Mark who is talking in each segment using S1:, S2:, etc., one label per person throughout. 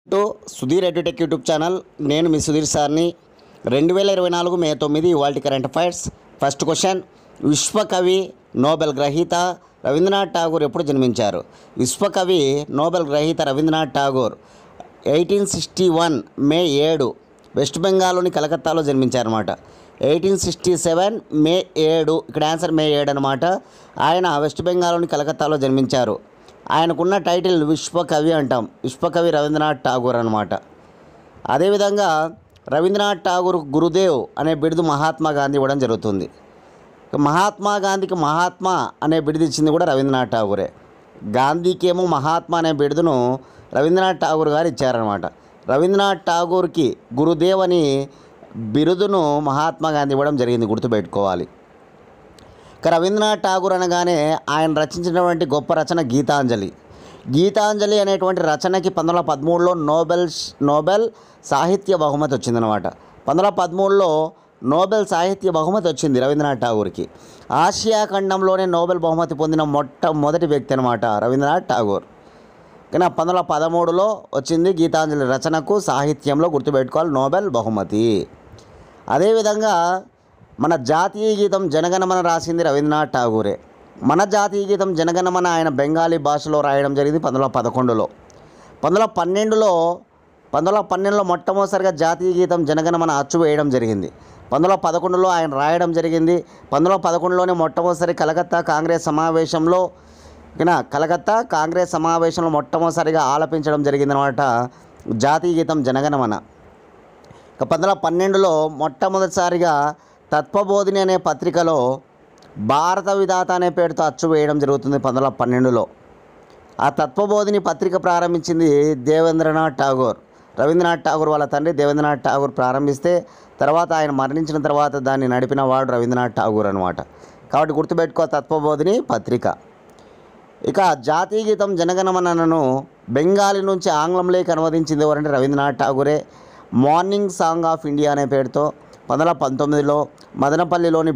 S1: To Sudheer edutech YouTube channel. నేను మీ సుధీర్ సార్ని. 2024 మే 9 ఇవాల్టి కరెంట్ అఫైర్స్. ఫస్ట్ క్వశ్చన్, విశ్వకవి నోబెల్ గ్రహీత రవీంద్రనాథ్ ఠాగూర్ ఎప్పుడు జన్మించారు? విశ్వకవి నోబెల్ గ్రహీత రవీంద్రనాథ్ ఠాగూర్ 1861 మే 7 వెస్ట్ బెంగాల్లోని కలకత్తాలో జన్మించారన్నమాట. 1867 మే 7, ఇక్కడ ఆన్సర్ మే 7 అనమాట. ఆయన వెస్ట్ బెంగాల్లోని కలకత్తాలో జన్మించారు. ఆయనకున్న టైటిల్ విశ్వకవి అంటాం. విశ్వకవి రవీంద్రనాథ్ ఠాగూర్ అనమాట. అదేవిధంగా రవీంద్రనాథ్ ఠాగూర్ గురుదేవ్ అనే బిరుదు మహాత్మా గాంధీ ఇవ్వడం జరుగుతుంది. మహాత్మా గాంధీకి మహాత్మా అనే బిరుదు ఇచ్చింది కూడా రవీంద్రనాథ్ ఠాగూరే. గాంధీకి ఏమో మహాత్మా అనే బిరుదును రవీంద్రనాథ్ ఠాగూర్ గారు ఇచ్చారనమాట. రవీంద్రనాథ్ ఠాగూర్కి గురుదేవ్ అని బిరుదును మహాత్మా గాంధీ ఇవ్వడం జరిగింది, గుర్తుపెట్టుకోవాలి. రవీంద్రనాథ్ ఠాగూర్ అనగానే ఆయన రచించినటువంటి గొప్ప రచన గీతాంజలి. గీతాంజలి అనేటువంటి రచనకి 1913లో నోబెల్ సాహిత్య బహుమతి వచ్చిందనమాట. 1913లో నోబెల్ సాహిత్య బహుమతి వచ్చింది రవీంద్రనాథ్ ఠాగూర్కి. ఆసియా ఖండంలోనే నోబెల్ బహుమతి పొందిన మొట్టమొదటి వ్యక్తి అనమాట రవీంద్రనాథ్ ఠాగూర్. కానీ 1913లో వచ్చింది గీతాంజలి రచనకు, సాహిత్యంలో గుర్తుపెట్టుకోవాలి, నోబెల్ బహుమతి. అదేవిధంగా మన జాతీయ గీతం జనగణమన రాసింది రవీంద్రనాథ్ ఠాగూరే. మన జాతీయ గీతం జనగణమన ఆయన బెంగాలీ భాషలో రాయడం జరిగింది 1911లో. 1912లో మొట్టమొదటిసారిగా జాతీయ గీతం జనగణమన అచ్చు వేయడం జరిగింది. 1911లో ఆయన రాయడం జరిగింది. 1911లోనే మొట్టమొదటిసారి కలకత్తా కాంగ్రెస్ సమావేశంలో మొట్టమొదటిసారిగా ఆలపించడం జరిగిందనమాట జాతీయ గీతం జనగణమన. 1912లో మొట్టమొదటిసారిగా తత్వబోధిని అనే పత్రికలో భారత విధాత అనే పేరుతో అచ్చు వేయడం జరుగుతుంది 1912లో. ఆ తత్వబోధిని పత్రిక ప్రారంభించింది దేవేంద్రనాథ్ ఠాగూర్. రవీంద్రనాథ్ ఠాగూర్ వాళ్ళ తండ్రి దేవేంద్రనాథ్ ఠాగూర్ ప్రారంభిస్తే తర్వాత ఆయన మరణించిన తర్వాత దాన్ని నడిపిన వాడు రవీంద్రనాథ్ ఠాగూర్ అనమాట. కాబట్టి గుర్తుపెట్టుకో, తత్వబోధిని పత్రిక. ఇక జాతీయ గీతం జనగణమనను బెంగాలీ నుంచి ఆంగ్లంలోకి అనువదించింది ఎవరంటే రవీంద్రనాథ్ ఠాగూరే. మార్నింగ్ సాంగ్ ఆఫ్ ఇండియా అనే పేరుతో 1919లో మదనపల్లిలోని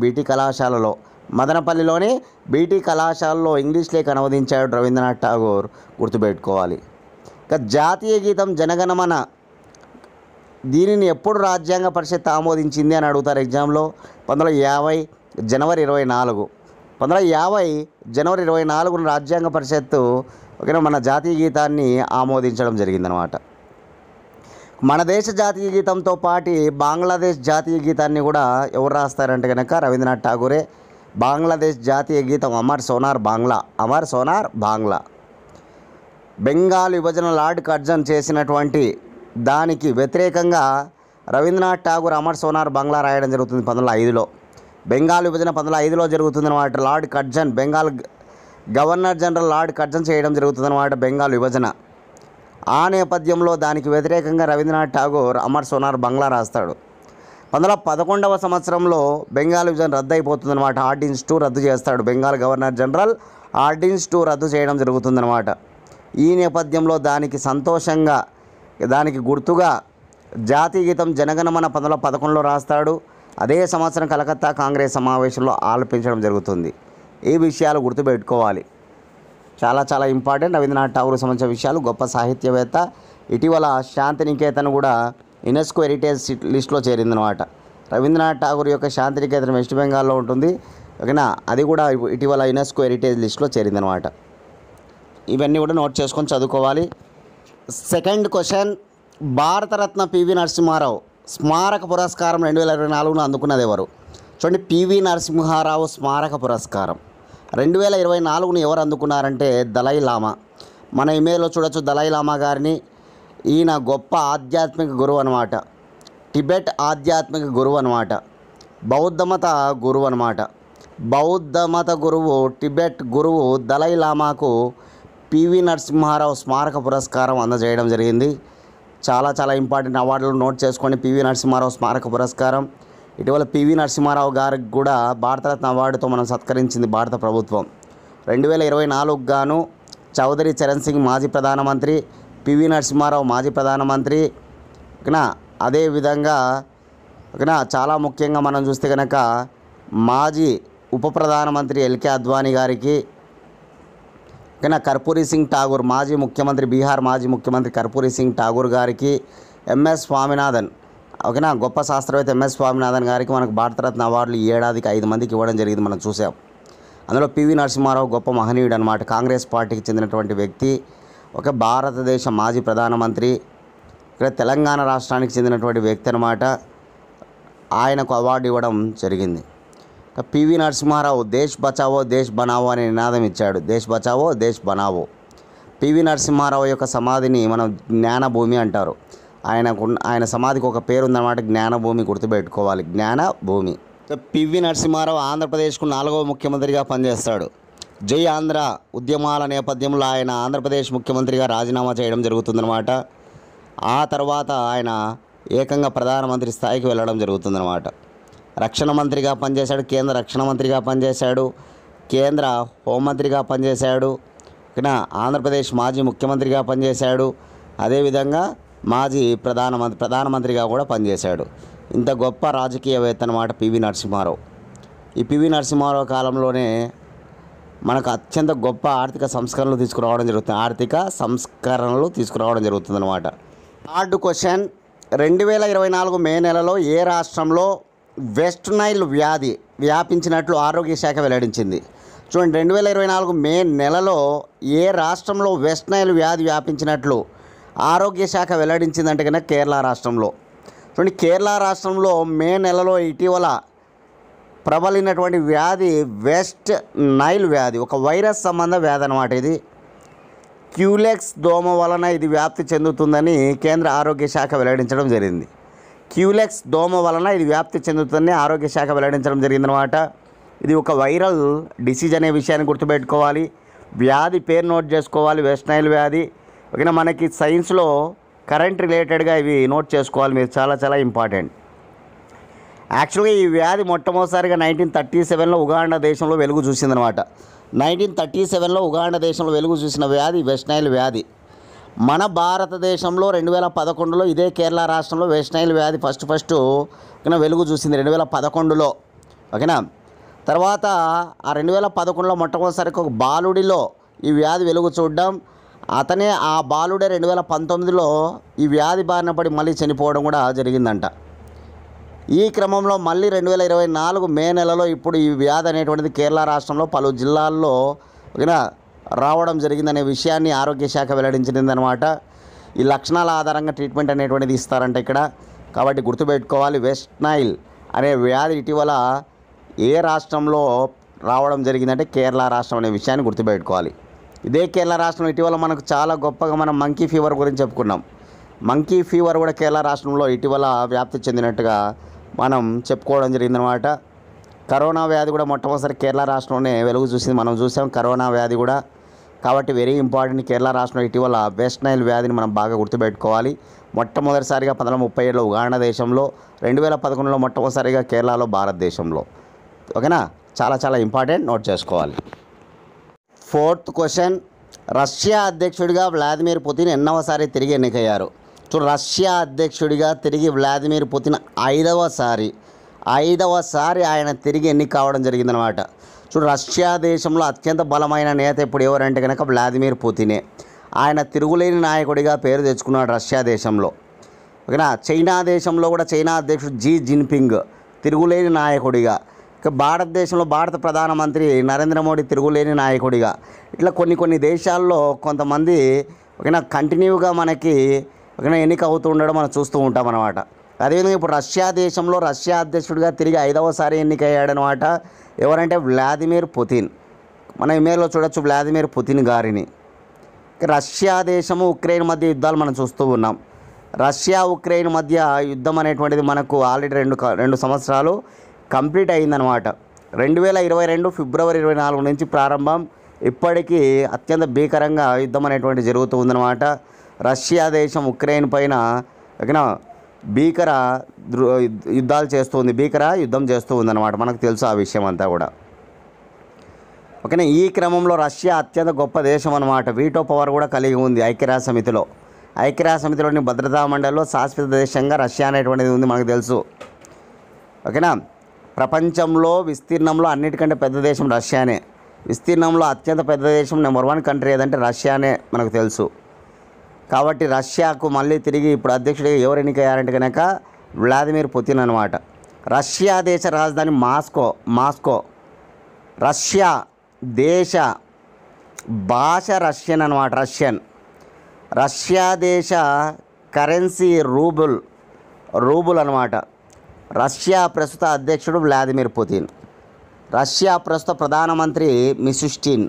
S1: బీటీ కళాశాలలో ఇంగ్లీష్లోకి అనువదించాడు రవీంద్రనాథ్ ఠాగూర్, గుర్తుపెట్టుకోవాలి. ఇక జాతీయ గీతం జనగణమన దీనిని ఎప్పుడు రాజ్యాంగ పరిషత్ ఆమోదించింది అని అడుగుతారు ఎగ్జామ్లో. 1950 జనవరి 24. 1950 జనవరి 24 రాజ్యాంగ పరిషత్తు మన జాతీయ గీతాన్ని ఆమోదించడం జరిగిందనమాట. మన దేశ జాతీయ గీతంతో పాటు బంగ్లాదేశ్ జాతీయ గీతాన్ని కూడా ఎవరు రాస్తారంటే కనుక రవీంద్రనాథ్ ఠాగూరే. బంగ్లాదేశ్ జాతీయ గీతం అమర్ సోనార్ బాంగ్లా. బెంగాల్ విభజన లార్డ్ కర్జన్ చేసినటువంటి దానికి వ్యతిరేకంగా రవీంద్రనాథ్ ఠాగూర్ అమర్ సోనార్ బాంగ్లా రాయడం జరుగుతుంది 1905లో. బెంగాల్ విభజన 1905లో జరుగుతుందన్నమాట. Lord Curzon, Bengal governor general lord Curzon చేయడం జరుగుతుందన్నమాట బెంగాల్ విభజన. ఆ నేపథ్యంలో దానికి వ్యతిరేకంగా రవీంద్రనాథ్ ఠాగూర్ అమర్ సోనార్ బాంగ్లా రాస్తాడు. 1911వ సంవత్సరంలో బెంగాల్ విభజన రద్దు అయిపోతుందన్నమాట. ఆర్డినెన్స్ 2 రద్దు చేస్తాడు. బెంగాల్ గవర్నర్ జనరల్ ఆర్డినెన్స్ 2 రద్దు చేయడం జరుగుతుందన్నమాట. ఈ నేపథ్యంలో దానికి గుర్తుగా జాతీయ గీతం జనగణమన 1911లో రాస్తాడు. అదే సంవత్సరం కలకత్తా కాంగ్రెస్ సమావేశంలో ఆలపించడం జరుగుతుంది. ఈ విషయాలు గుర్తుపెట్టుకోవాలి, చాలా చాలా ఇంపార్టెంట్. రవీంద్రనాథ్ ఠాగూర్ సంబంధించిన విషయాలు. గొప్ప సాహిత్యవేత్త. ఇటీవల శాంతినికేతన్ కూడా యునెస్కో హెరిటేజ్ లిస్ట్లో చేరిందనమాట. రవీంద్రనాథ్ ఠాగూర్ యొక్క శాంతినికేతన్ వెస్ట్ బెంగాల్లో ఉంటుంది, ఓకేనా. అది కూడా ఇటీవల యునెస్కో హెరిటేజ్ లిస్ట్లో చేరిందనమాట. ఇవన్నీ కూడా నోట్ చేసుకొని చదువుకోవాలి. సెకండ్ క్వశ్చన్, భారతరత్న పివి నరసింహారావు స్మారక పురస్కారం 2024 అందుకున్నది ఎవరు? చూడండి, పివి నరసింహారావు స్మారక పురస్కారం 2024 ఎవరు అందుకున్నారంటే దలై లామా. మన ఇమేజ్లో చూడొచ్చు దలై లామా గారిని. ఈయన గొప్ప ఆధ్యాత్మిక గురువు అనమాట. టిబెట్ ఆధ్యాత్మిక గురువు అనమాట. బౌద్ధమత గురువు టిబెట్ గురువు దలై లామాకు పివి నరసింహారావు స్మారక పురస్కారం అందజేయడం జరిగింది. చాలా చాలా ఇంపార్టెంట్ అవార్డులు నోట్ చేసుకొని పివి నరసింహారావు స్మారక పురస్కారం. ఇటీవల పివి నరసింహారావు గారికి కూడా భారతరత్న అవార్డుతో మనం సత్కరించింది భారత ప్రభుత్వం. 2024 గాను చౌదరి చరణ్ సింగ్ మాజీ ప్రధానమంత్రి, పివి నరసింహారావు మాజీ ప్రధానమంత్రి, ఓకేనా. అదేవిధంగా ఓకేనా, చాలా ముఖ్యంగా మనం చూస్తే కనుక మాజీ ఉప ప్రధానమంత్రి ఎల్కే అద్వానీ గారికి, ఓకేనా. కర్పూరి సింగ్ ఠాగూర్ మాజీ ముఖ్యమంత్రి, బీహార్ మాజీ ముఖ్యమంత్రి కర్పూరి సింగ్ ఠాగూర్ గారికి ఎంఎస్ స్వామినాథన్, ఓకేనా, గొప్ప శాస్త్రవేత్త ఎంఎస్ స్వామినాథన్ గారికి మనకు భారతరత్న అవార్డులు ఈ ఏడాదికి 5 మందికి ఇవ్వడం జరిగింది, మనం చూసాం. అందులో పివి నరసింహారావు గొప్ప మహనీయుడు అనమాట, కాంగ్రెస్ పార్టీకి చెందినటువంటి వ్యక్తి, ఒక భారతదేశ మాజీ ప్రధానమంత్రి, ఇక్కడ తెలంగాణ రాష్ట్రానికి చెందినటువంటి వ్యక్తి అనమాట. ఆయనకు అవార్డు ఇవ్వడం జరిగింది. పివి నరసింహారావు దేశ్ బచావో దేశ్ బనావో అనే నినాదం ఇచ్చాడు. దేశ్ బచావో దేశ్ బనావో. పివి నరసింహారావు యొక్క సమాధిని మనం జ్ఞానభూమి అంటారు. ఆయన సమాధికి ఒక పేరు ఉందన్నమాట, జ్ఞానభూమి, గుర్తుపెట్టుకోవాలి, జ్ఞానభూమి. పివి నరసింహారావు ఆంధ్రప్రదేశ్కు 4వ ముఖ్యమంత్రిగా పనిచేస్తాడు. జై ఆంధ్ర ఉద్యమాల నేపథ్యంలో ఆయన ఆంధ్రప్రదేశ్ ముఖ్యమంత్రిగా రాజీనామా చేయడం జరుగుతుందన్నమాట. ఆ తర్వాత ఆయన ఏకంగా ప్రధానమంత్రి స్థాయికి వెళ్ళడం జరుగుతుందన్నమాట. రక్షణ మంత్రిగా పనిచేశాడు, కేంద్ర రక్షణ మంత్రిగా పనిచేశాడు, కేంద్ర హోంమంత్రిగా పనిచేశాడు, ఇక్కడ ఆంధ్రప్రదేశ్ మాజీ ముఖ్యమంత్రిగా పనిచేశాడు, అదేవిధంగా మాజీ ప్రధానమంత్రిగా కూడా పనిచేశాడు. ఇంత గొప్ప రాజకీయవేత్త అన్నమాట పివి నరసింహారావు. ఈ పివి నరసింహారావు కాలంలోనే మనకు అత్యంత గొప్ప ఆర్థిక సంస్కరణలు తీసుకురావడం జరుగుతుంది అన్నమాట. థర్డ్ క్వశ్చన్, 2024 మే నెలలో ఏ రాష్ట్రంలో వెస్ట్ నైల్ వ్యాధి వ్యాపించినట్లు ఆరోగ్య శాఖ వెల్లడించింది? చూడండి, 2024 మే నెలలో ఏ రాష్ట్రంలో వెస్ట్ నైల్ వ్యాధి వ్యాపించినట్లు ఆరోగ్య శాఖ వెల్లడించిందంటే కనుక కేరళ రాష్ట్రంలో. చూడండి, కేరళ రాష్ట్రంలో మే నెలలో ఇటీవల ప్రబలినటువంటి వ్యాధి వెస్ట్ నైల్ వ్యాధి, ఒక వైరస్ సంబంధ వ్యాధి అన్నమాట. ఇది క్యూలెక్స్ దోమ వలన ఇది వ్యాప్తి చెందుతుందని కేంద్ర ఆరోగ్య శాఖ వెల్లడించడం జరిగింది. క్యూలెక్స్ దోమ వలన ఇది వ్యాప్తి చెందుతుందని ఆరోగ్య శాఖ వెల్లడించడం జరిగిందనమాట. ఇది ఒక వైరల్ డిసీజ్ అనే విషయాన్ని గుర్తుపెట్టుకోవాలి. వ్యాధి పేరు నోట్ చేసుకోవాలి, వెస్ట్ నైల్ వ్యాధి. ఓకేనా, మనకి సైన్స్లో కరెంట్ రిలేటెడ్గా ఇవి నోట్ చేసుకోవాలి మీరు, చాలా చాలా ఇంపార్టెంట్. యాక్చువల్గా ఈ వ్యాధి మొట్టమొదటిసారిగా 1937లో ఉగాండా దేశంలో వెలుగు చూసిందనమాట. 1937లో ఉగాండా దేశంలో వెలుగు చూసిన వ్యాధి వెస్ట్ నైల్ వ్యాధి. మన భారతదేశంలో 2011లో ఇదే కేరళ రాష్ట్రంలో వెస్ట్ నైల్ వ్యాధి ఫస్ట్ ఓకేనా వెలుగు చూసింది 2011లో. ఓకేనా, తర్వాత ఆ 2011లో మొట్టమొదటిసారికి ఒక బాలుడిలో ఈ వ్యాధి వెలుగు చూడడం, అతనే ఆ బాలుడే 2019లో ఈ వ్యాధి బారిన పడి మళ్ళీ చనిపోవడం కూడా జరిగిందంట. ఈ క్రమంలో మళ్ళీ 2024 మే నెలలో ఇప్పుడు ఈ వ్యాధి అనేటువంటిది కేరళ రాష్ట్రంలో పలు జిల్లాల్లో ఓకేనా రావడం జరిగిందనే విషయాన్ని ఆరోగ్య శాఖ వెల్లడించిందనమాట. ఈ లక్షణాల ఆధారంగా ట్రీట్మెంట్ అనేటువంటిది ఇస్తారంట ఇక్కడ. కాబట్టి గుర్తుపెట్టుకోవాలి, వెస్ట్ నైల్ అనే వ్యాధి ఇటీవల ఏ రాష్ట్రంలో రావడం జరిగిందంటే కేరళ రాష్ట్రం అనే విషయాన్ని గుర్తుపెట్టుకోవాలి. ఇదే కేరళ రాష్ట్రం ఇటీవల మనకు చాలా గొప్పగా మనం మంకీ ఫీవర్ గురించి చెప్పుకున్నాం. మంకీ ఫీవర్ కూడా కేరళ రాష్ట్రంలో ఇటీవల వ్యాప్తి చెందినట్టుగా మనం చెప్పుకోవడం జరిగిందనమాట. కరోనా వ్యాధి కూడా మొట్టమొదటిసారి కేరళ రాష్ట్రంలోనే వెలుగు చూసింది, మనం చూసాం కరోనా వ్యాధి కూడా. కాబట్టి వెరీ ఇంపార్టెంట్, కేరళ రాష్ట్రంలో ఇటీవల వెస్ట్ నైల్ వ్యాధిని మనం బాగా గుర్తుపెట్టుకోవాలి. మొట్టమొదటిసారిగా 1937లో ఉగాండా దేశంలో, 2011లో మొట్టమొదటిసారిగా కేరళలో, భారతదేశంలో. ఓకేనా, చాలా చాలా ఇంపార్టెంట్, నోట్ చేసుకోవాలి. ఫోర్త్ క్వశ్చన్, రష్యా అధ్యక్షుడిగా వ్లాదిమిర్ పుతిన్ ఎన్నవసారి తిరిగి ఎన్నికయ్యారు? రష్యా అధ్యక్షుడిగా తిరిగి వ్లాదిమిర్ పుతిన్ ఐదవసారి ఆయన తిరిగి ఎన్నిక కావడం జరిగిందనమాట. రష్యా దేశంలో అత్యంత బలమైన నేత ఇప్పుడు ఎవరంటే కనుక వ్లాదిమిర్ పుతినే. ఆయన తిరుగులేని నాయకుడిగా పేరు తెచ్చుకున్నాడు రష్యా దేశంలో. ఓకేనా, చైనా దేశంలో కూడా చైనా అధ్యక్షుడు జీ జిన్పింగ్ తిరుగులేని నాయకుడిగా, భారతదేశంలో భారత ప్రధానమంత్రి నరేంద్ర మోడీ తిరుగులేని నాయకుడిగా, ఇట్లా కొన్ని దేశాల్లో కొంతమంది ఓకేనా కంటిన్యూగా మనకి ఓకేనా ఎన్నిక అవుతూ ఉండడం మనం చూస్తూ ఉంటాం అన్నమాట. అదేవిధంగా ఇప్పుడు రష్యా దేశంలో రష్యా అధ్యక్షుడిగా తిరిగి 5వసారి ఎన్నికయ్యాడనమాట. ఎవరంటే వ్లాదిమిర్ పుతిన్. మన ఇమేజ్లో చూడొచ్చు వ్లాదిమిర్ పుతిన్ గారిని. రష్యా దేశము ఉక్రెయిన్ మధ్య యుద్ధాలు మనం చూస్తూ ఉన్నాం. రష్యా ఉక్రెయిన్ మధ్య యుద్ధం అనేటువంటిది మనకు ఆల్రెడీ 2 సంవత్సరాలు కంప్లీట్ అయిందనమాట. 2022 ఫిబ్రవరి 24 నుంచి ప్రారంభం, ఇప్పటికీ అత్యంత భీకరంగా యుద్ధం అనేటువంటి జరుగుతూ ఉందన్నమాట. రష్యా దేశం ఉక్రెయిన్ పైన ఓకేనా భీకర యుద్ధం చేస్తూ ఉందన్నమాట. మనకు తెలుసు ఆ విషయం అంతా కూడా. ఓకేనా, ఈ క్రమంలో రష్యా అత్యంత గొప్ప దేశం అన్నమాట. వీటో పవర్ కూడా కలిగి ఉంది ఐక్యరాజ్య సమితిలోని భద్రతా మండలిలో శాశ్వత దేశంగా రష్యా అనేటువంటిది ఉంది, మనకు తెలుసు. ఓకేనా, ప్రపంచంలో విస్తీర్ణంలో అన్నిటికంటే పెద్ద దేశం రష్యానే. విస్తీర్ణంలో అత్యంత పెద్ద దేశం నెంబర్ 1 కంట్రీ ఏదంటే రష్యానే మనకు తెలుసు. కాబట్టి రష్యాకు మళ్ళీ తిరిగి ఇప్పుడు అధ్యక్షుడిగా ఎవరు ఎన్నికయ్యారంటే కనుక వ్లాదిమిర్ పుతిన్ అనమాట. రష్యా దేశ రాజధాని మాస్కో. రష్యా దేశ భాష రష్యన్ అనమాట, రష్యా దేశ కరెన్సీ రూబుల్ అనమాట. రష్యా ప్రస్తుత అధ్యక్షుడు వ్లాదిమిర్ పుతిన్. రష్యా ప్రస్తుత ప్రధానమంత్రి మిషుస్టిన్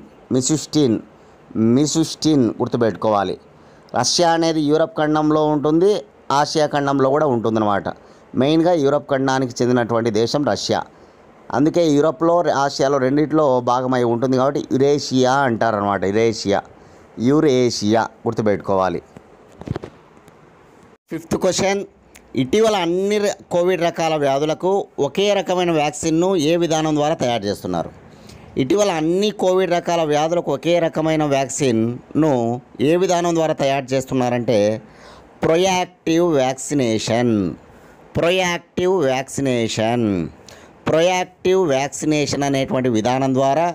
S1: గుర్తుపెట్టుకోవాలి. రష్యా అనేది యూరప్ ఖండంలో ఉంటుంది, ఆసియా ఖండంలో కూడా ఉంటుందన్నమాట. మెయిన్గా యూరప్ ఖండానికి చెందినటువంటి దేశం రష్యా. అందుకే యూరప్లో ఆసియాలో రెండిట్లో భాగమై ఉంటుంది కాబట్టి యురేషియా అంటారనమాట. యురేషియా గుర్తుపెట్టుకోవాలి. 5th క్వశ్చన్, ఇటీవల అన్ని కోవిడ్ రకాల వ్యాధులకు ఒకే రకమైన వ్యాక్సిన్ను ఏ విధానం ద్వారా తయారు చేస్తున్నారు? ఇటీవల అన్ని కోవిడ్ రకాల వ్యాధులకు ఒకే రకమైన వ్యాక్సిన్ను ఏ విధానం ద్వారా తయారు చేస్తున్నారంటే ప్రొయాక్టివ్ వ్యాక్సినేషన్ అనేటువంటి విధానం ద్వారా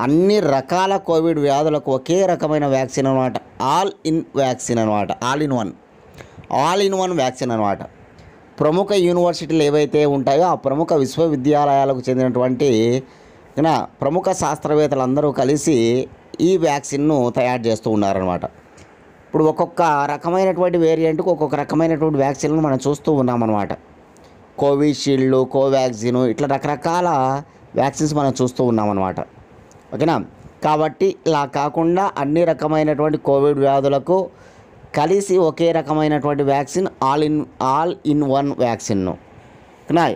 S1: అన్ని రకాల కోవిడ్ వ్యాధులకు ఒకే రకమైన వ్యాక్సిన్ అనమాట. ఆల్ ఇన్ వన్ వ్యాక్సిన్ అనమాట. ప్రముఖ యూనివర్సిటీలు ఏవైతే ఉంటాయో ఆ ప్రముఖ విశ్వవిద్యాలయాలకు చెందినటువంటి ప్రముఖ శాస్త్రవేత్తలందరూ కలిసి ఈ వ్యాక్సిన్ను తయారు చేస్తూ ఉన్నారనమాట. ఇప్పుడు ఒక్కొక్క రకమైనటువంటి వేరియంట్కు ఒక్కొక్క రకమైనటువంటి వ్యాక్సిన్ను మనం చూస్తూ ఉన్నామన్నమాట. కోవిషీల్డ్, కోవాక్సిన్, ఇట్లా రకరకాల వ్యాక్సిన్స్ మనం చూస్తూ ఉన్నామన్నమాట. ఓకేనా? కాబట్టి ఇలా కాకుండా అన్ని రకమైనటువంటి కోవిడ్ వ్యాధులకు కలిసి ఒకే రకమైనటువంటి వ్యాక్సిన్ ఆల్ ఇన్ వన్ వ్యాక్సిన్ను ఓకేనా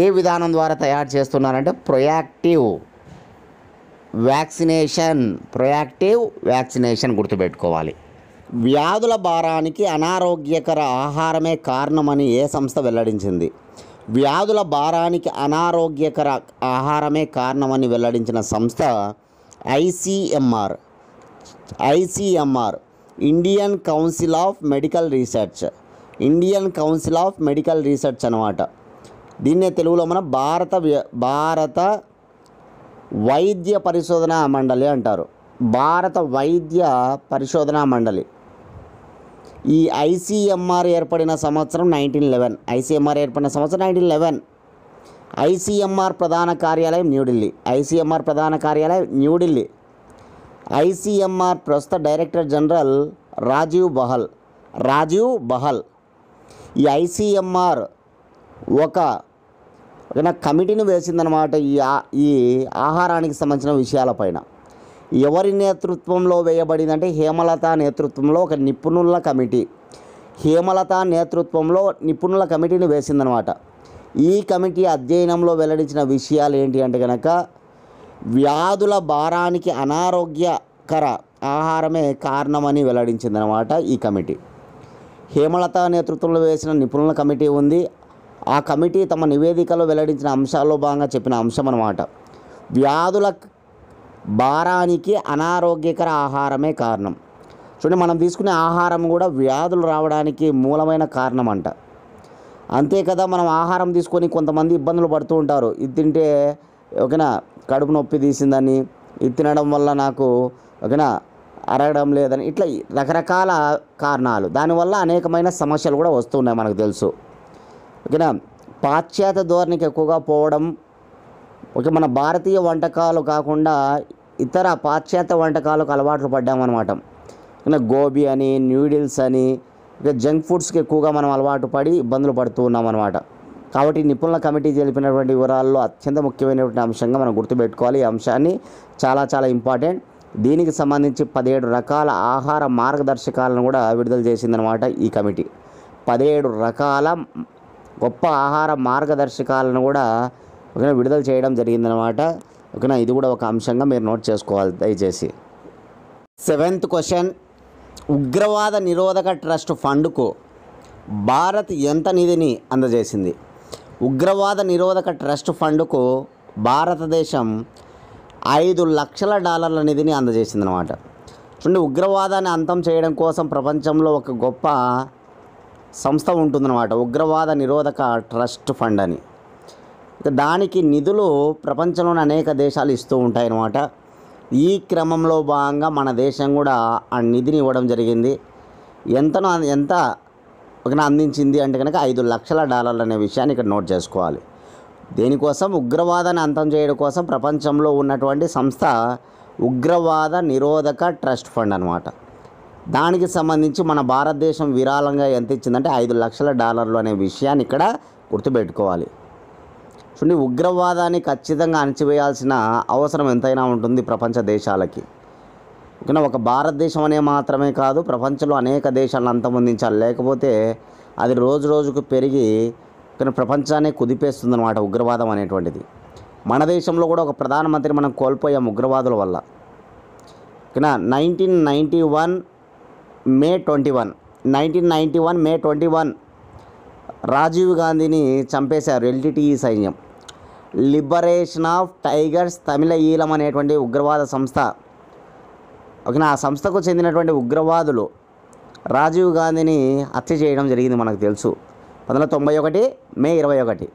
S1: ఏ విధానం ద్వారా తయారు చేస్తున్నారంటే ప్రొయాక్టివ్ వ్యాక్సినేషన్ గుర్తుపెట్టుకోవాలి. వ్యాధుల భారానికి అనారోగ్యకర ఆహారమే కారణమని ఏ సంస్థ వెల్లడించింది? వ్యాధుల భారానికి అనారోగ్యకర ఆహారమే కారణమని వెల్లడించిన సంస్థ ICMR, Indian council of medical research అనమాట. దీన్నే తెలుగులో మన భారత వైద్య పరిశోధనా మండలి అంటారు. భారత వైద్య పరిశోధనా మండలి. ఈ ఐసీఎంఆర్ ఏర్పడిన సంవత్సరం 1911. ఐసీఎంఆర్ ప్రధాన కార్యాలయం న్యూఢిల్లీ. ఐసీఎంఆర్ ప్రస్తుత డైరెక్టర్ జనరల్ రాజీవ్ బహల్. ఈ ఐసీఎంఆర్ ఒక కమిటీని వేసిందనమాట ఈ ఆహారానికి సంబంధించిన విషయాలపైన. ఎవరి నేతృత్వంలో వేయబడిందంటే హేమలత నేతృత్వంలో ఒక నిపుణుల కమిటీని వేసిందనమాట. ఈ కమిటీ అధ్యయనంలో వెల్లడించిన విషయాలు ఏంటి అంటే కనుక వ్యాధుల భారానికి అనారోగ్యకర ఆహారమే కారణమని వెల్లడించిందనమాట ఈ కమిటీ. హేమలత నేతృత్వంలో వేసిన నిపుణుల కమిటీ ఉంది. ఆ కమిటీ తమ నివేదికలో వెల్లడించిన అంశాల్లో భాగంగా చెప్పిన అంశం అన్నమాట. వ్యాధుల భారానికి అనారోగ్యకర ఆహారమే కారణం. చూడండి, మనం తీసుకునే ఆహారం కూడా వ్యాధులు రావడానికి మూలమైన కారణం అంట. అంతే కదా, మనం ఆహారం తీసుకొని కొంతమంది ఇబ్బందులు పడుతూ ఉంటారు. ఇది తింటే ఓకేనా కడుపు నొప్పి తీసిందని, ఇది తినడం వల్ల నాకు ఓకేనా అరగడం లేదని, ఇట్లా రకరకాల కారణాలు. దానివల్ల అనేకమైన సమస్యలు కూడా వస్తున్నాయి మనకు తెలుసు. ఓకేనా, పాశ్చాత్య ధోరణికి ఎక్కువగా పోవడం, ఓకే, మన భారతీయ వంటకాలు కాకుండా ఇతర పాశ్చాత్య వంటకాలకు అలవాట్లు పడ్డామన్నమాట. గోబీ అని, న్యూడిల్స్ అని, ఇక జంక్ ఫుడ్స్కి ఎక్కువగా మనం అలవాటు పడి ఇబ్బందులు పడుతూ ఉన్నాం అన్నమాట. కాబట్టి నిపుణుల కమిటీ తెలిపినటువంటి వివరాల్లో అత్యంత ముఖ్యమైనటువంటి అంశంగా మనం గుర్తుపెట్టుకోవాలి. ఈ అంశాన్ని చాలా చాలా ఇంపార్టెంట్. దీనికి సంబంధించి 17 రకాల ఆహార మార్గదర్శకాలను కూడా విడుదల చేసిందనమాట ఈ కమిటీ. 17 రకాల గొప్ప ఆహార మార్గదర్శకాలను కూడా విడుదల చేయడం జరిగిందనమాట. ఓకేనా, ఇది కూడా ఒక అంశంగా మీరు నోట్ చేసుకోవాలి దయచేసి. 7th క్వశ్చన్, ఉగ్రవాద నిరోధక ట్రస్ట్ ఫండ్కు భారత్ ఎంత నిధిని అందజేసింది? ఉగ్రవాద నిరోధక ట్రస్ట్ ఫండ్కు భారతదేశం $5 లక్షల నిధిని అందజేసిందనమాట. చూడండి, ఉగ్రవాదాన్ని అంతం చేయడం కోసం ప్రపంచంలో ఒక గొప్ప సంస్థ ఉంటుందన్నమాట, ఉగ్రవాద నిరోధక ట్రస్ట్ ఫండ్ అని. దానికి నిధులు ప్రపంచంలోని అనేక దేశాలు ఇస్తూ ఉంటాయన్నమాట. ఈ క్రమంలో భాగంగా మన దేశం కూడా ఆ నిధిని ఇవ్వడం జరిగింది. ఎంత అందించింది అంటే కనుక $5,00,000 అనే విషయాన్ని ఇక్కడ నోట్ చేసుకోవాలి. దేనికోసం? ఉగ్రవాదాన్ని అంతం చేయడం కోసం ప్రపంచంలో ఉన్నటువంటి సంస్థ ఉగ్రవాద నిరోధక ట్రస్ట్ ఫండ్ అనమాట. దానికి సంబంధించి మన భారతదేశం విరాళంగా ఎంత ఇచ్చిందంటే $5,00,000 అనే విషయాన్ని ఇక్కడ గుర్తుపెట్టుకోవాలి. చూడండి, ఉగ్రవాదాన్ని ఖచ్చితంగా అణచివేయాల్సిన అవసరం ఎంతైనా ఉంటుంది ప్రపంచ దేశాలకి. ఓకేనా, ఒక భారతదేశం అనే మాత్రమే కాదు, ప్రపంచంలో అనేక దేశాలను అంతమొందించాలి. లేకపోతే అది రోజు రోజుకు పెరిగి ప్రపంచాన్ని కుదిపేస్తుందన్నమాట ఉగ్రవాదం అనేటువంటిది. మన దేశంలో కూడా ఒక ప్రధానమంత్రి మనం కోల్పోయాం ఉగ్రవాదుల వల్ల. ఓకేనా, 1991 మే 21 రాజీవ్ గాంధీని చంపేశారు ఎల్టీటీఈ సైన్యం. లిబరేషన్ ఆఫ్ టైగర్స్ తమిళ ఈలం అనేటువంటి ఉగ్రవాద సంస్థ. ఓకేనా, ఆ సంస్థకు చెందినటువంటి ఉగ్రవాదులు రాజీవ్ గాంధీని హత్య చేయడం జరిగింది. మనకు తెలుసు 1991 మే 21.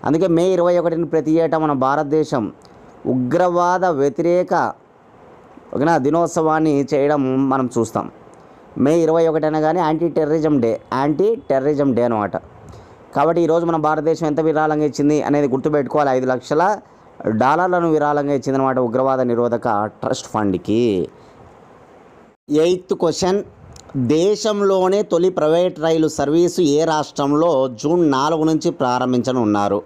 S1: అందుకే మే 21ని ప్రతి ఏటా మన భారతదేశం ఉగ్రవాద వ్యతిరేక ఓకేనా దినోత్సవాన్ని చేయడం మనం చూస్తాం. మే 21 అనగానే యాంటీ టెర్రరిజం డే అనమాట. కాబట్టి ఈరోజు మన భారతదేశం ఎంత విరాళంగా ఇచ్చింది అనేది గుర్తుపెట్టుకోవాలి. $5,00,000 విరాళంగా ఇచ్చిందనమాట ఉగ్రవాద నిరోధక ట్రస్ట్ ఫండ్కి. 8th క్వశ్చన్, దేశంలోనే తొలి ప్రైవేట్ రైలు సర్వీసు ఏ రాష్ట్రంలో జూన్ 4 నుంచి ప్రారంభించనున్నారు?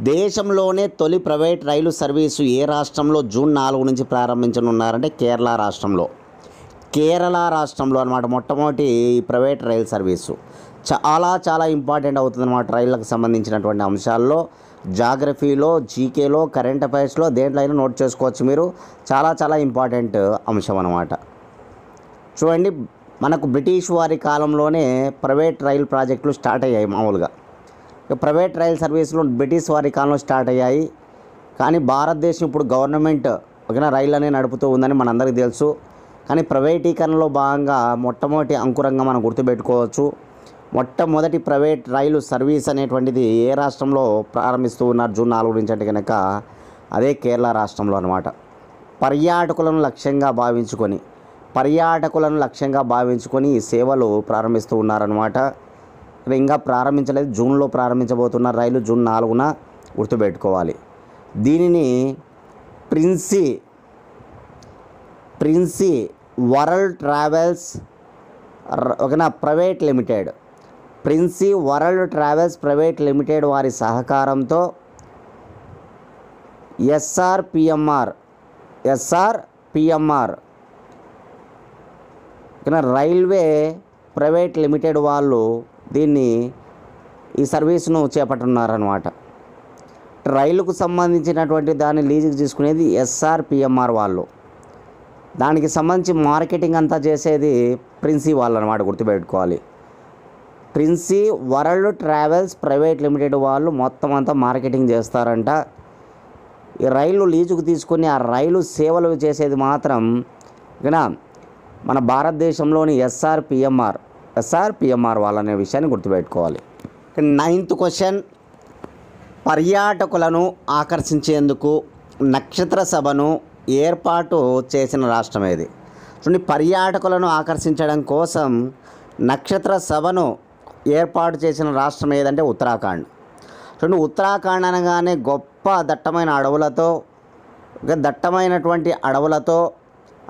S1: దేశంలోనే తొలి ప్రైవేట్ రైలు సర్వీసు ఏ రాష్ట్రంలో జూన్ 4 నుంచి ప్రారంభించనున్నారంటే కేరళ రాష్ట్రంలో అనమాట. మొట్టమొదటి ప్రైవేట్ రైలు సర్వీసు చాలా ఇంపార్టెంట్ అవుతుందన్నమాట. రైళ్లకు సంబంధించినటువంటి అంశాల్లో జాగ్రఫీలో, జీకేలో, కరెంట్ అఫైర్స్లో దేంట్లో అయినా నోట్ చేసుకోవచ్చు మీరు. చాలా ఇంపార్టెంట్ అంశం అన్నమాట. చూడండి, మనకు బ్రిటిష్ వారి కాలంలోనే ప్రైవేట్ రైలు ప్రాజెక్టులు స్టార్ట్ అయ్యాయి. మామూలుగా ప్రైవేట్ రైలు సర్వీసులు బ్రిటిష్ వారి కాలంలో స్టార్ట్ అయ్యాయి. కానీ భారతదేశం ఇప్పుడు గవర్నమెంట్ ఓకేనా రైళ్ళనే నడుపుతూ ఉందని మనందరికీ తెలుసు. కానీ ప్రైవేటీకరణలో భాగంగా మొట్టమొదటి అంకురంగా మనం గుర్తుపెట్టుకోవచ్చు. మొట్టమొదటి ప్రైవేట్ రైలు సర్వీస్ అనేటువంటిది ఏ రాష్ట్రంలో ప్రారంభిస్తూ ఉన్నారు జూన్ 4 నుంచి అంటే కనుక అదే కేరళ రాష్ట్రంలో అనమాట. పర్యాటకులను లక్ష్యంగా భావించుకొని ఈ సేవలు ప్రారంభిస్తూ ఉన్నారనమాట. ఇంకా ప్రారంభించలేదు, జూన్లో ప్రారంభించబోతున్నారు రైలు, జూన్ 4న గుర్తుపెట్టుకోవాలి. దీనిని ప్రిన్సీ వరల్డ్ ట్రావెల్స్ ఓకేనా private limited, Princy world travels private limited వారి సహకారంతో ఎస్ఆర్పిఎంఆర్ ఓకేనా రైల్వే ప్రైవేట్ లిమిటెడ్ వాళ్ళు ఈ సర్వీస్ను చేపట్టున్నారనమాట. రైలుకు సంబంధించినటువంటి దాన్ని లీజుకు తీసుకునేది ఎస్ఆర్పిఎంఆర్ వాళ్ళు. దానికి సంబంధించి మార్కెటింగ్ అంతా చేసేది ప్రిన్సీ వాళ్ళు అనమాట, గుర్తుపెట్టుకోవాలి. Princy world travels private limited వాళ్ళు మొత్తం అంతా మార్కెటింగ్ చేస్తారంట. ఈ రైలు లీజుకు తీసుకుని ఆ రైలు సేవలు చేసేది మాత్రం ఓకేనా మన భారతదేశంలోని ఎస్ఆర్పిఎంఆర్ వాళ్ళనే విషయాన్ని గుర్తుపెట్టుకోవాలి. 9th క్వశ్చన్, పర్యాటకులను ఆకర్షించేందుకు నక్షత్ర సభను ఏర్పాటు చేసిన రాష్ట్రం ఏది? చూడండి, పర్యాటకులను ఆకర్షించడం కోసం నక్షత్ర సభను ఏర్పాటు చేసిన రాష్ట్రం ఏదంటే ఉత్తరాఖండ్. చూడండి, ఉత్తరాఖండ్ అనగానే గొప్ప దట్టమైనటువంటి అడవులతో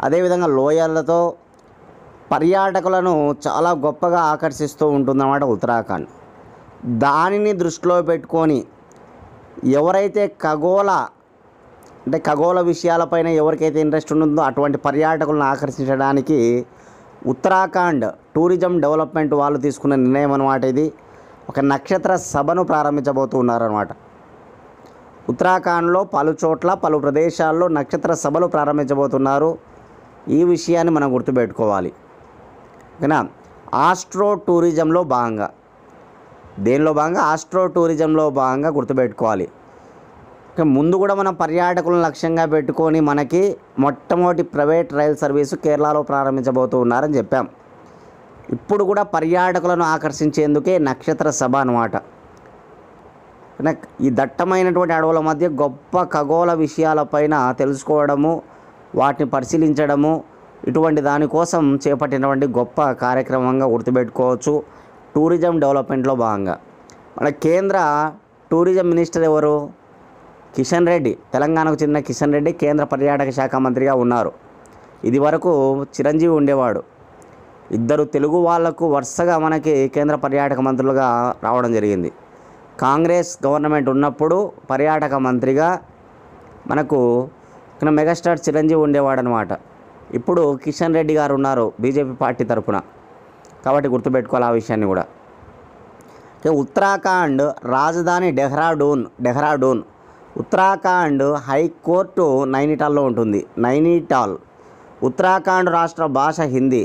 S1: అదేవిధంగా లోయలతో పర్యాటకులను చాలా గొప్పగా ఆకర్షిస్తూ ఉంటుందన్నమాట ఉత్తరాఖండ్. దానిని దృష్టిలో పెట్టుకొని ఎవరైతే ఖగోళ విషయాలపైన ఎవరికైతే ఇంట్రెస్ట్ ఉంటుందో అటువంటి పర్యాటకులను ఆకర్షించడానికి ఉత్తరాఖండ్ టూరిజం డెవలప్మెంట్ వాళ్ళు తీసుకున్న నిర్ణయం అన్నమాట. ఇది ఒక నక్షత్ర సభను ప్రారంభించబోతున్నారన్నమాట. ఉత్తరాఖండ్లో పలు ప్రదేశాల్లో నక్షత్ర సభలు ప్రారంభించబోతున్నారు. ఈ విషయాన్ని మనం గుర్తుపెట్టుకోవాలి. ఓకేనా, ఆస్ట్రో టూరిజంలో భాగంగా ఆస్ట్రో టూరిజంలో భాగంగా గుర్తుపెట్టుకోవాలి. ముందు కూడా మనం పర్యాటకులను లక్ష్యంగా పెట్టుకొని మనకి మొట్టమొదటి ప్రైవేట్ రైలు సర్వీసు కేరళలో ప్రారంభించబోతూ ఉన్నారని చెప్పాం. ఇప్పుడు కూడా పర్యాటకులను ఆకర్షించేందుకే నక్షత్ర సభ అన్నమాట. ఈ దట్టమైనటువంటి అడవుల మధ్య గొప్ప ఖగోళ విషయాలపైన తెలుసుకోవడము వాటిని పరిశీలించడము ఇటువంటి దానికోసం చేపట్టినటువంటి గొప్ప కార్యక్రమంగా గుర్తుపెట్టుకోవచ్చు. టూరిజం డెవలప్మెంట్లో భాగంగా మన కేంద్ర టూరిజం మినిస్టర్ ఎవరు? కిషన్ రెడ్డి. తెలంగాణకు చెందిన కిషన్ రెడ్డి కేంద్ర పర్యాటక శాఖ మంత్రిగా ఉన్నారు. ఇది వరకు చిరంజీవి ఉండేవాడు. ఇద్దరు తెలుగు వాళ్లకు వరుసగా మనకి కేంద్ర పర్యాటక మంత్రులుగా రావడం జరిగింది. కాంగ్రెస్ గవర్నమెంట్ ఉన్నప్పుడు పర్యాటక మంత్రిగా మనకు మెగాస్టార్ చిరంజీవి ఉండేవాడు అనమాట. ఇప్పుడు కిషన్ రెడ్డి గారు ఉన్నారు బీజేపీ పార్టీ తరఫున. కాబట్టి గుర్తుపెట్టుకోవాలి ఆ విషయాన్ని కూడా. ఉత్తరాఖండ్ రాజధాని డెహ్రాడూన్. ఉత్తరాఖండ్ హైకోర్టు నైనిటాల్లో ఉంటుంది. నైనిటాల్. ఉత్తరాఖండ్ రాష్ట్ర భాష హిందీ.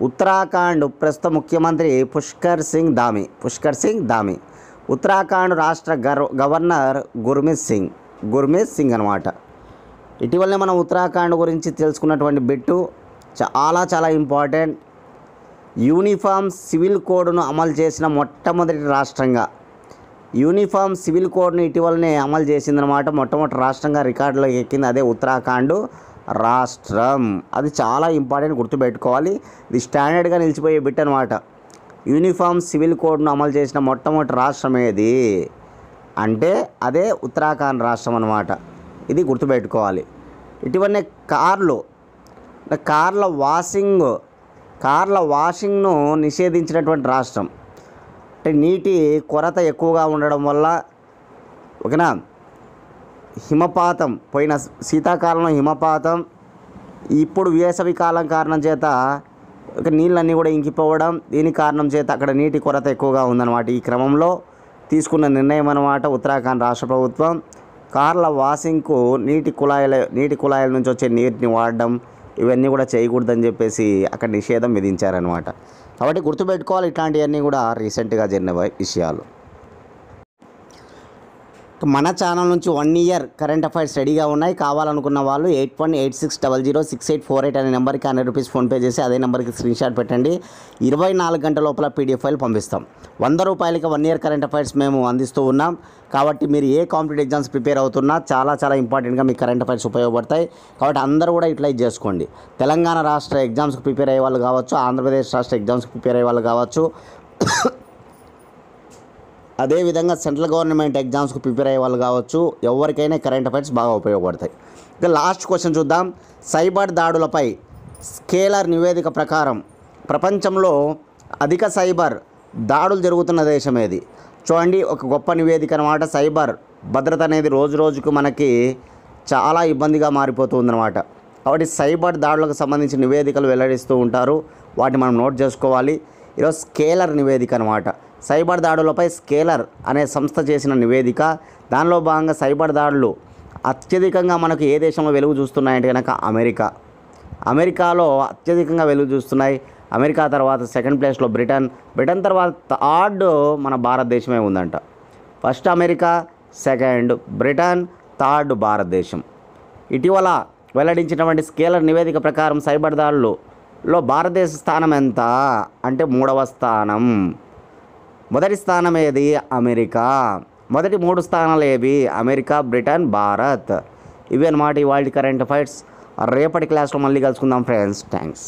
S1: ఉత్తరాఖండ్ ప్రస్తుత ముఖ్యమంత్రి పుష్కర్ సింగ్ ధామి. ఉత్తరాఖండ్ రాష్ట్ర గవర్నర్ గుర్మీత్ సింగ్ అనమాట. ఇటీవలనే మనం ఉత్తరాఖండ్ గురించి తెలుసుకున్నటువంటి బిట్టు చాలా ఇంపార్టెంట్. యూనిఫామ్ సివిల్ కోడ్ను అమలు చేసిన మొట్టమొదటి రాష్ట్రంగా యూనిఫామ్ సివిల్ కోడ్ను ఇటీవలనే అమలు చేసిందనమాట. మొట్టమొదటి రాష్ట్రంగా రికార్డులోకి ఎక్కింది అదే ఉత్తరాఖండ్ రాష్ట్రం. అది చాలా ఇంపార్టెంట్, గుర్తుపెట్టుకోవాలి. ఇది స్టాండర్డ్గా నిలిచిపోయే బిట్ అనమాట. యూనిఫామ్ సివిల్ కోడ్ను అమలు చేసిన మొట్టమొదటి రాష్ట్రం ఏది అంటే అదే ఉత్తరాఖండ్ రాష్ట్రం అనమాట. ఇది గుర్తుపెట్టుకోవాలి. ఇటీవలనే కార్ల వాషింగ్ను నిషేధించినటువంటి రాష్ట్రం. అంటే నీటి కొరత ఎక్కువగా ఉండడం వల్ల ఓకేనా, హిమపాతం పోయిన శీతాకాలంలో హిమపాతం, ఇప్పుడు వేసవి కాలం కారణం చేత నీళ్ళన్నీ కూడా ఇంకిపోవడం, దీని కారణం చేత అక్కడ నీటి కొరత ఎక్కువగా ఉందన్నమాట. ఈ క్రమంలో తీసుకున్న నిర్ణయం అన్నమాట ఉత్తరాఖండ్ రాష్ట్ర ప్రభుత్వం. కార్ల వాషింగ్కు నీటి కుళాయిల నుంచి వచ్చే నీటిని వాడడం ఇవన్నీ కూడా చేయకూడదని చెప్పేసి అక్కడ నిషేధం విధించారనమాట. కాబట్టి గుర్తుపెట్టుకోవాలి, ఇట్లాంటివన్నీ కూడా రీసెంట్గా జరిగిన విషయాలు. మన ఛానల్ నుంచి 1 ఇయర్ కరెంట్ అఫైర్స్ రెడీగా ఉన్నాయి. కావాలనుకున్న వాళ్ళు 8186006848 అనే నెంబర్కి 100 రూపీస్ ఫోన్పే చేసి అదే నెంబర్కి స్క్రీన్షాట్ పెట్టండి. 24 గంటల లోపల పీడిఎఫ్ ఫైల్ పంపిస్తాం. 100 రూపాయలకి 1 ఇయర్ కరెంట్ అఫైర్స్ మేము అందిస్తూ ఉన్నాం. కాబట్టి మీరు ఏ కాంపిటేటివ్ ఎగ్జామ్స్ ప్రిపేర్ అవుతున్నా చాలా ఇంపార్టెంట్గా మీకు కరెంట్ అఫైర్స్ ఉపయోగపడతాయి. కాబట్టి అందరూ కూడా యూటిలైజ్ చేసుకోండి. తెలంగాణ రాష్ట్ర ఎగ్జామ్స్కి ప్రిపేర్ అయ్యే వాళ్ళు కావచ్చు, ఆంధ్రప్రదేశ్ రాష్ట్ర ఎగ్జామ్స్కి ప్రిపేర్ అయ్యే వాళ్ళు కావచ్చు, అదేవిధంగా సెంట్రల్ గవర్నమెంట్ ఎగ్జామ్స్కి ప్రిపేర్ అయ్యే వాళ్ళు కావచ్చు, ఎవరికైనా కరెంట్ అఫైర్స్ బాగా ఉపయోగపడతాయి. ఇక లాస్ట్ క్వశ్చన్ చూద్దాం. సైబర్ దాడులపై స్కేలర్ నివేదిక ప్రకారం ప్రపంచంలో అధిక సైబర్ దాడులు జరుగుతున్న దేశం ఏది? చూడండి, ఒక గొప్ప నివేదిక అన్నమాట. సైబర్ భద్రత అనేది రోజుకు మనకి చాలా ఇబ్బందిగా మారిపోతుందన్నమాట. కాబట్టి సైబర్ దాడులకు సంబంధించిన నివేదికలు వెల్లడిస్తూ ఉంటారు, వాటిని మనం నోట్ చేసుకోవాలి. ఈరోజు స్కేలర్ నివేదిక అన్నమాట. సైబర్ దాడులపై స్కేలర్ అనే సంస్థ చేసిన నివేదిక. దానిలో భాగంగా సైబర్ దాడులు అత్యధికంగా మనకు ఏ దేశంలో వెలుగు చూస్తున్నాయంటే కనుక అమెరికాలో అత్యధికంగా వెలుగు చూస్తున్నాయి. అమెరికా తర్వాత సెకండ్ ప్లేస్లో బ్రిటన్ తర్వాత థర్డ్ మన భారతదేశమే ఉందంట. First America, second Britain, third భారతదేశం. ఇటీవల వెల్లడించినటువంటి స్కేలర్ నివేదిక ప్రకారం సైబర్ దాడులలో భారతదేశ స్థానం ఎంత అంటే 3వ స్థానం. మొదటి స్థానం ఏది? అమెరికా. మొదటి 3 స్థానాలు ఏవి? America, Britain, Bharat. ఇవి అన్నమాట ఇవాళ కరెంట్ అఫైర్స్. రేపటి క్లాస్లో మళ్ళీ కలుసుకుందాం ఫ్రెండ్స్. థ్యాంక్స్.